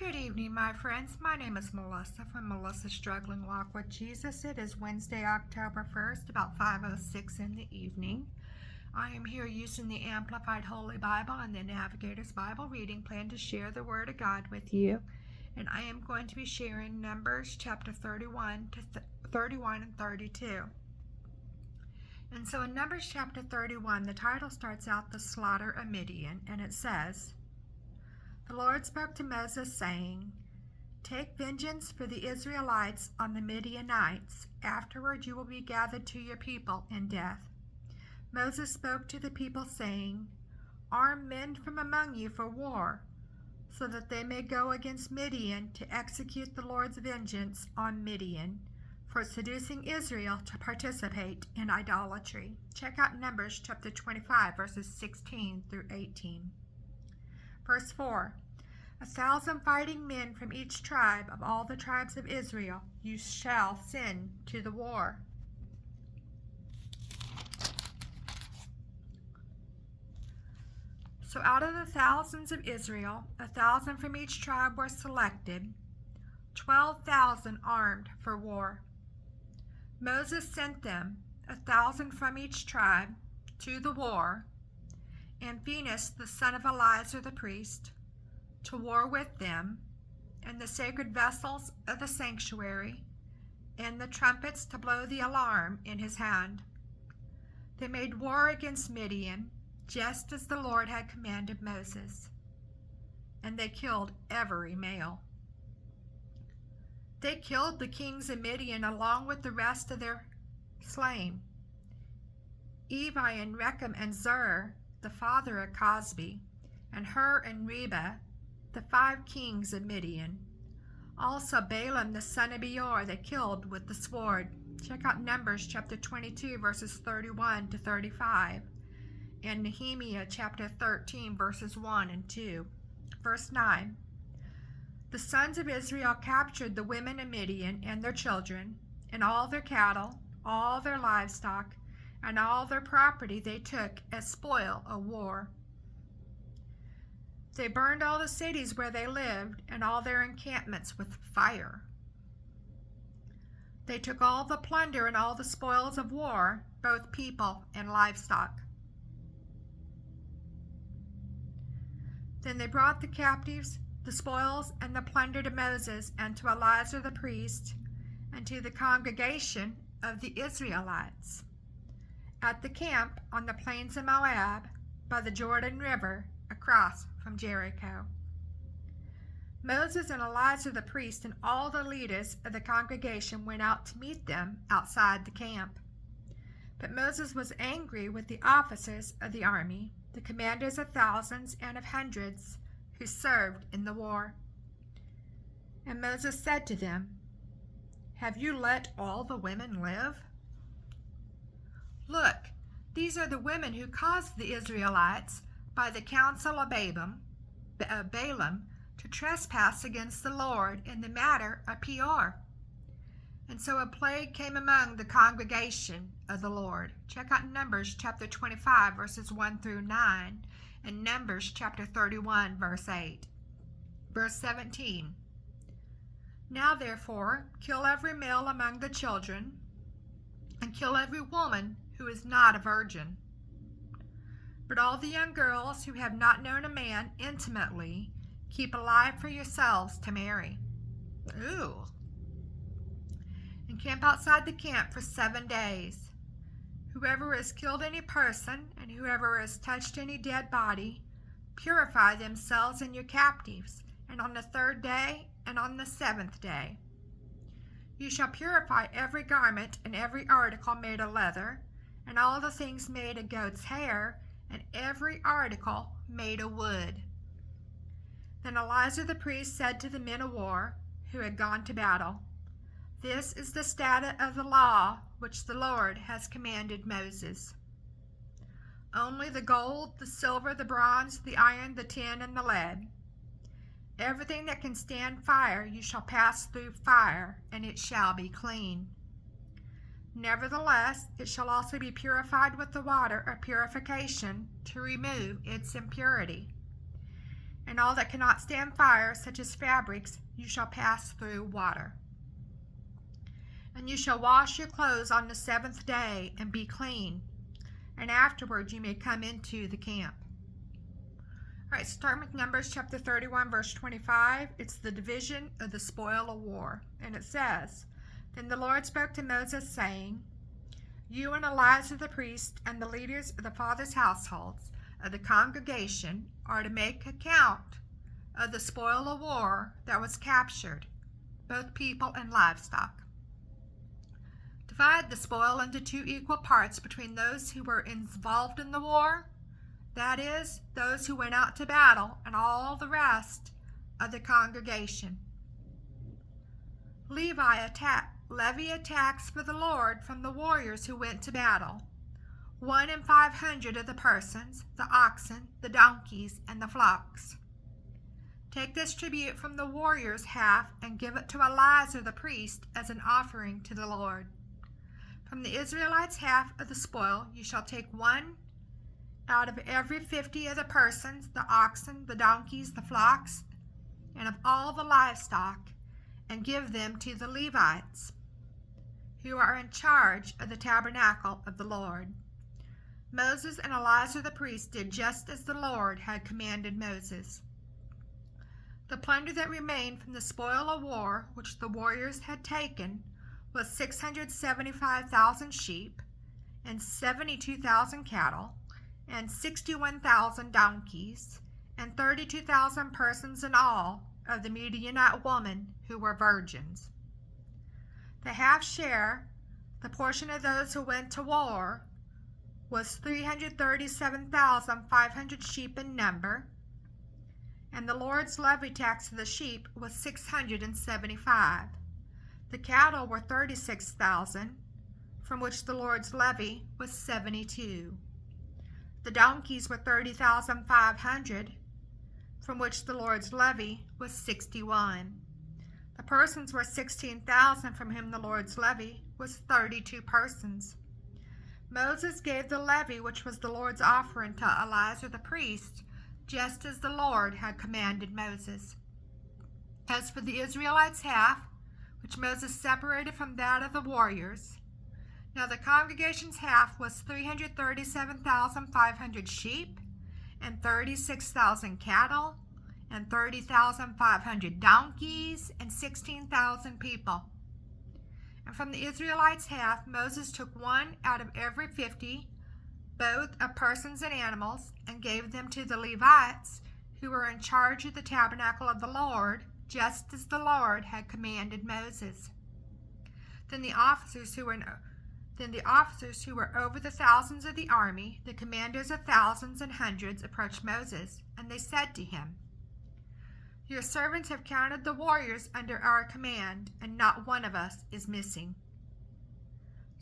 Good evening, my friends. My name is Melissa from Melissa's Struggling Walk with Jesus. It is Wednesday, October 1st, about 5:06 in the evening. I am here using the Amplified Holy Bible and the Navigator's Bible reading plan to share the Word of God with you. And I am going to be sharing Numbers chapter 31 to 31 and 32. And so in Numbers chapter 31, the title starts out the slaughter of Midian, and it says, "The Lord spoke to Moses, saying, Take vengeance for the Israelites on the Midianites. Afterward you will be gathered to your people in death. Moses spoke to the people, saying, Arm men from among you for war, so that they may go against Midian to execute the Lord's vengeance on Midian for seducing Israel to participate in idolatry." Check out Numbers chapter 25, verses 16 through 18. Verse 4, 1,000 fighting men from each tribe of all the tribes of Israel you shall send to the war. So out of the thousands of Israel, 1,000 from each tribe were selected, 12,000 armed for war. Moses sent them, 1,000 from each tribe, to the war, and Phinehas, the son of Eleazar the priest, to war with them, and the sacred vessels of the sanctuary, and the trumpets to blow the alarm in his hand. They made war against Midian, just as the Lord had commanded Moses, and they killed every male. They killed the kings of Midian along with the rest of their slain. Evi and Rechem and Zur, the father of Cosbi, and Hur and Reba, the 5 kings of Midian. Also Balaam the son of Beor they killed with the sword. Check out Numbers chapter 22, verses 31 to 35, and Nehemiah chapter 13, verses 1 and 2. Verse 9, the sons of Israel captured the women of Midian and their children, and all their cattle, all their livestock, and all their property they took as spoil of war. They burned all the cities where they lived and all their encampments with fire. They took all the plunder and all the spoils of war, both people and livestock. Then they brought the captives, the spoils, and the plunder to Moses and to Eleazar the priest and to the congregation of the Israelites at the camp on the plains of Moab by the Jordan River across from Jericho. Moses and Eleazar the priest and all the leaders of the congregation went out to meet them outside the camp. But Moses was angry with the officers of the army, the commanders of thousands and of hundreds who served in the war. And Moses said to them, "Have you let all the women live? Look, these are the women who caused the Israelites, by the counsel of Balaam, to trespass against the Lord in the matter of Peor." And so a plague came among the congregation of the Lord. Check out Numbers chapter 25, verses 1 through 9, and Numbers chapter 31, verse 8. Verse 17, "Now therefore kill every male among the children, and kill every woman who is not a virgin. But all the young girls who have not known a man intimately, keep alive for yourselves to marry." Ooh. "And camp outside the camp for 7 days. Whoever has killed any person, and whoever has touched any dead body, purify themselves and your captives, and on the 3rd day and on the 7th day. You shall purify every garment and every article made of leather, and all the things made of goat's hair, and every article made of wood." Then Eleazar the priest said to the men of war who had gone to battle, "This is the statute of the law which the Lord has commanded Moses. Only the gold, the silver, the bronze, the iron, the tin, and the lead. Everything that can stand fire you shall pass through fire, and it shall be clean. Nevertheless, it shall also be purified with the water of purification to remove its impurity. and all that cannot stand fire, such as fabrics, you shall pass through water. And you shall wash your clothes on the seventh day and be clean, and afterward you may come into the camp. All right, start with Numbers chapter 31, verse 25. It's the division of the spoil of war. And it says, Then the Lord spoke to Moses, saying, You and Eleazar the priest and the leaders of the fathers' households of the congregation are to make account of the spoil of war that was captured, both people and livestock. Divide the spoil into 2 equal parts between those who were involved in the war, that is, those who went out to battle, and all the rest of the congregation. Levy a tax for the Lord from the warriors who went to battle, 1 in 500 of the persons, the oxen, the donkeys, and the flocks. Take this tribute from the warriors' half and give it to Eleazar the priest as an offering to the Lord. From the Israelites' half of the spoil you shall take 1 out of every 50 of the persons, the oxen, the donkeys, the flocks, and of all the livestock, and give them to the Levites, who are in charge of the tabernacle of the Lord. Moses and Eleazar the priest did just as the Lord had commanded Moses. The plunder that remained from the spoil of war which the warriors had taken was 675,000 sheep, and 72,000 cattle, and 61,000 donkeys, and 32,000 persons in all of the Midianite women who were virgins. The half share, the portion of those who went to war, was 337,500 sheep in number, and the Lord's levy tax of the sheep was 675. The cattle were 36,000, from which the Lord's levy was 72. The donkeys were 30,500, from which the Lord's levy was 61. The persons were 16,000, from whom the Lord's levy was 32 persons. Moses gave the levy, which was the Lord's offering, to Eleazar the priest, just as the Lord had commanded Moses. As for the Israelites' half, which Moses separated from that of the warriors, now the congregation's half was 337,500 sheep, and 36,000 cattle, and 30,500 donkeys, and 16,000 people. And from the Israelites' half, Moses took 1 out of every 50, both of persons and animals, and gave them to the Levites, who were in charge of the tabernacle of the Lord, just as the Lord had commanded Moses. Then the officers who were over the thousands of the army, the commanders of thousands and hundreds, approached Moses, and they said to him, Your servants have counted the warriors under our command, and not one of us is missing.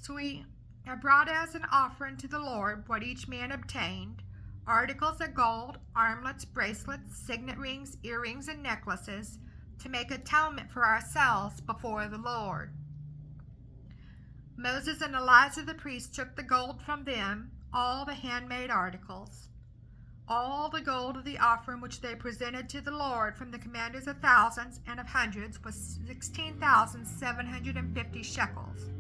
So we have brought as an offering to the Lord what each man obtained, articles of gold, armlets, bracelets, signet rings, earrings, and necklaces, to make atonement for ourselves before the Lord. Moses and Eleazar the priest took the gold from them, all the handmade articles. All the gold of the offering which they presented to the Lord from the commanders of thousands and of hundreds was 16,750 shekels.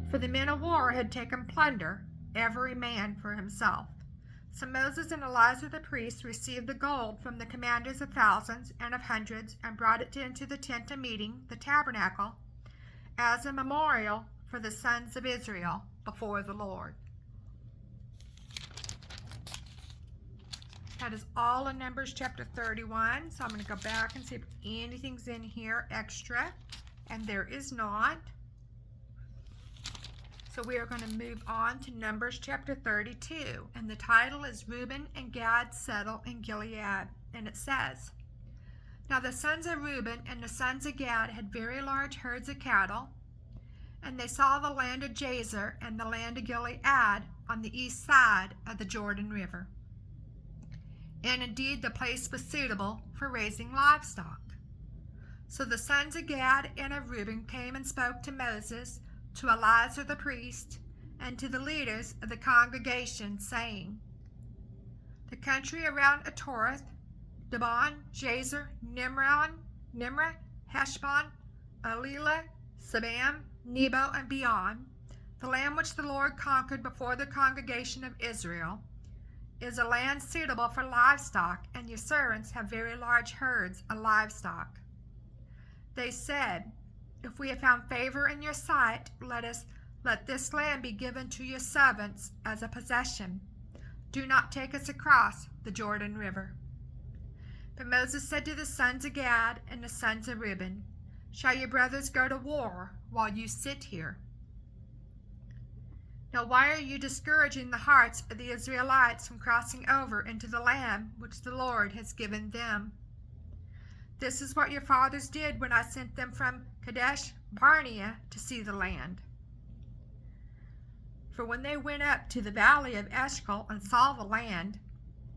For the men of war had taken plunder, every man for himself. So Moses and Eleazar the priest received the gold from the commanders of thousands and of hundreds, and brought it into the tent of meeting, the tabernacle, as a memorial for the sons of Israel before the Lord. That is all in Numbers chapter 31. So I'm going to go back and see if anything's in here extra, and there is not. So we are going to move on to Numbers chapter 32, and the title is Reuben and Gad Settle in Gilead. And it says, Now the sons of Reuben and the sons of Gad had very large herds of cattle, and they saw the land of Jazer and the land of Gilead on the east side of the Jordan River. And indeed the place was suitable for raising livestock. So the sons of Gad and of Reuben came and spoke to Moses, to Eleazar the priest, and to the leaders of the congregation, saying, The country around Atoreth, Dibon, Jazer, Nimrah, Heshbon, Elilah, Sabam, Nebo, and beyond, the land which the Lord conquered before the congregation of Israel, is a land suitable for livestock, and your servants have very large herds of livestock. They said, if we have found favor in your sight, let this land be given to your servants as a possession. Do not take us across the Jordan River. But Moses said to the sons of Gad and the sons of Reuben, shall your brothers go to war while you sit here? Now why are you discouraging the hearts of the Israelites from crossing over into the land which the Lord has given them? This is what your fathers did when I sent them from Kadesh Barnea to see the land. For when they went up to the valley of Eshcol and saw the land,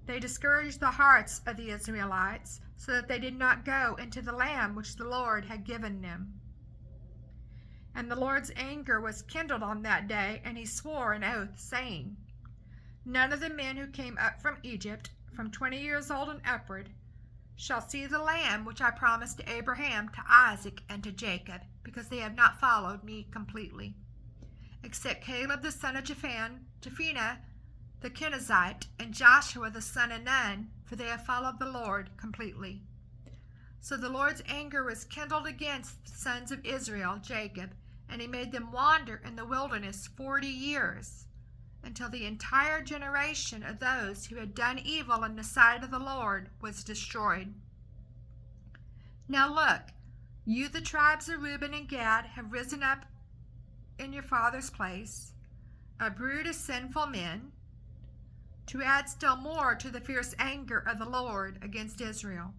they discouraged the hearts of the Israelites, so that they did not go into the land which the Lord had given them. And the Lord's anger was kindled on that day, and he swore an oath, saying, none of the men who came up from Egypt, from 20 years old and upward, shall see the land which I promised to Abraham, to Isaac, and to Jacob, because they have not followed me completely, except Caleb the son of Jephunneh the Kenizzite, and Joshua the son of Nun, for they have followed the Lord completely. So the Lord's anger was kindled against the sons of Israel, Jacob, and he made them wander in the wilderness 40 years, until the entire generation of those who had done evil in the sight of the Lord was destroyed. Now look, you the tribes of Reuben and Gad have risen up in your father's place, a brood of sinful men, to add still more to the fierce anger of the Lord against Israel.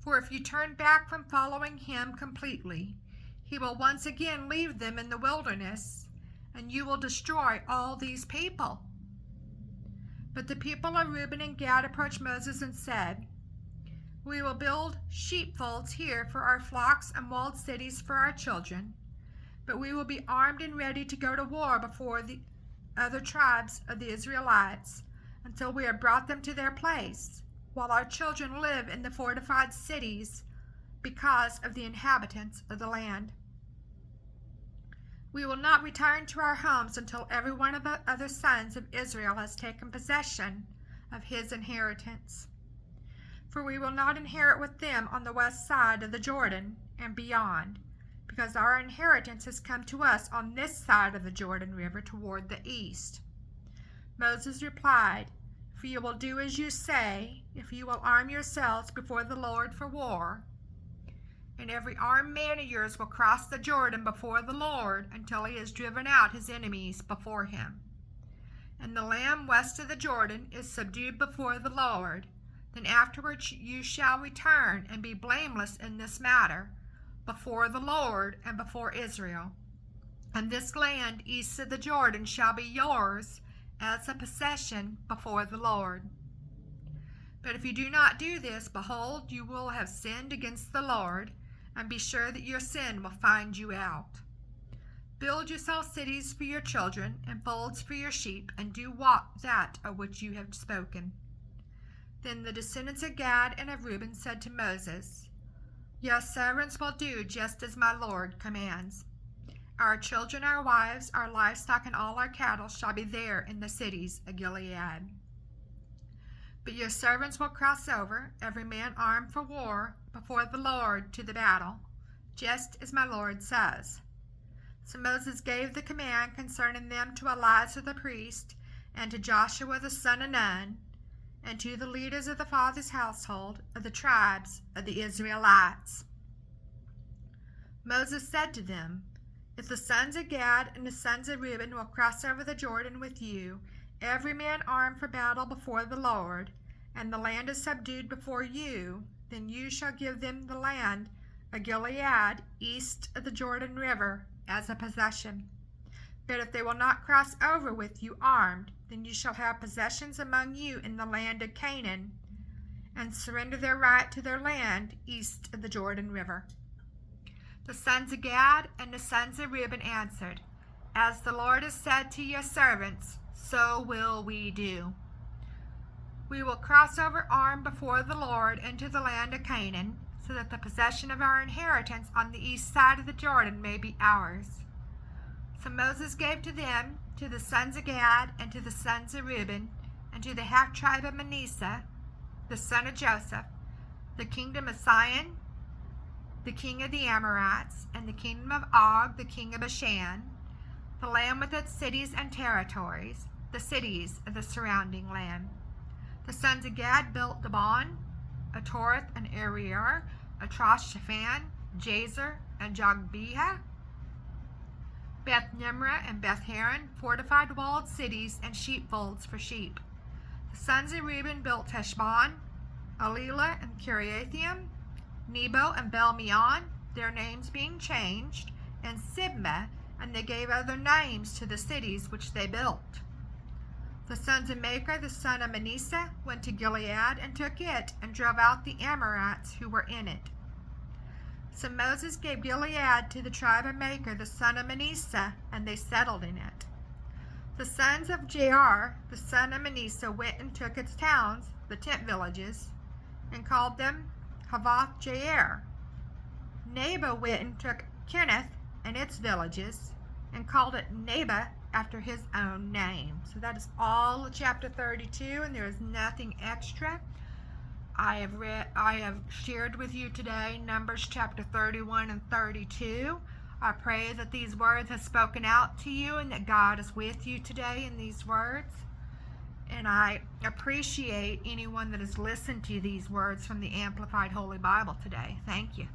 For if you turn back from following him completely, he will once again leave them in the wilderness, and you will destroy all these people. But the people of Reuben and Gad approached Moses and said, we will build sheepfolds here for our flocks and walled cities for our children, but we will be armed and ready to go to war before the other tribes of the Israelites, until we have brought them to their place, while our children live in the fortified cities because of the inhabitants of the land. We will not return to our homes until every one of the other sons of Israel has taken possession of his inheritance. For we will not inherit with them on the west side of the Jordan and beyond, because our inheritance has come to us on this side of the Jordan River toward the east. Moses replied, for you will do as you say, if you will arm yourselves before the Lord for war. And every armed man of yours will cross the Jordan before the Lord until he has driven out his enemies before him. And the land west of the Jordan is subdued before the Lord. Then afterwards you shall return and be blameless in this matter before the Lord and before Israel. And this land east of the Jordan shall be yours as a possession before the Lord. But if you do not do this, behold, you will have sinned against the Lord, and be sure that your sin will find you out. Build yourself cities for your children, and folds for your sheep, and do that of which you have spoken. Then the descendants of Gad and of Reuben said to Moses, your servants will do just as my Lord commands. Our children, our wives, our livestock, and all our cattle shall be there in the cities of Gilead. But your servants will cross over, every man armed for war, before the Lord to the battle, just as my Lord says. So Moses gave the command concerning them to Eleazar the priest, and to Joshua the son of Nun, and to the leaders of the father's household of the tribes of the Israelites. Moses said to them, if the sons of Gad and the sons of Reuben will cross over the Jordan with you, every man armed for battle before the Lord, and the land is subdued before you, then you shall give them the land of Gilead east of the Jordan River as a possession. But if they will not cross over with you armed, then you shall have possessions among you in the land of Canaan, and surrender their right to their land east of the Jordan River. The sons of Gad and the sons of Reuben answered, as the Lord has said to your servants, so will we do. We will cross over armed before the Lord into the land of Canaan, so that the possession of our inheritance on the east side of the Jordan may be ours. So Moses gave to them, to the sons of Gad, and to the sons of Reuben, and to the half-tribe of Manasseh, the son of Joseph, the kingdom of Sihon, the king of the Amorites, and the kingdom of Og, the king of Bashan, the land with its cities and territories, the cities of the surrounding land. The sons of Gad built Dibon, Atoreth, and Aroer, Atrosh-Shaphan, Jazer, and Jogbeah, Beth Nimrah and Beth Haran, fortified walled cities and sheepfolds for sheep. The sons of Reuben built Heshbon, Elilah, and Kiriathaim, Nebo and Belmeon, their names being changed, and Sibmah, and they gave other names to the cities which they built. The sons of Machir, the son of Manasseh, went to Gilead and took it, and drove out the Amorites who were in it. So Moses gave Gilead to the tribe of Machir, the son of Manasseh, and they settled in it. The sons of Jair, the son of Manasseh, went and took its towns, the tent villages, and called them Havoth Jair. Nebo went and took Kenneth and its villages, and called it Neba after his own name. So that is all of chapter 32, and there is nothing extra. I have shared with you today Numbers chapter 31 and 32. I pray that these words have spoken out to you and that God is with you today in these words. And I appreciate anyone that has listened to these words from the Amplified Holy Bible today. Thank you.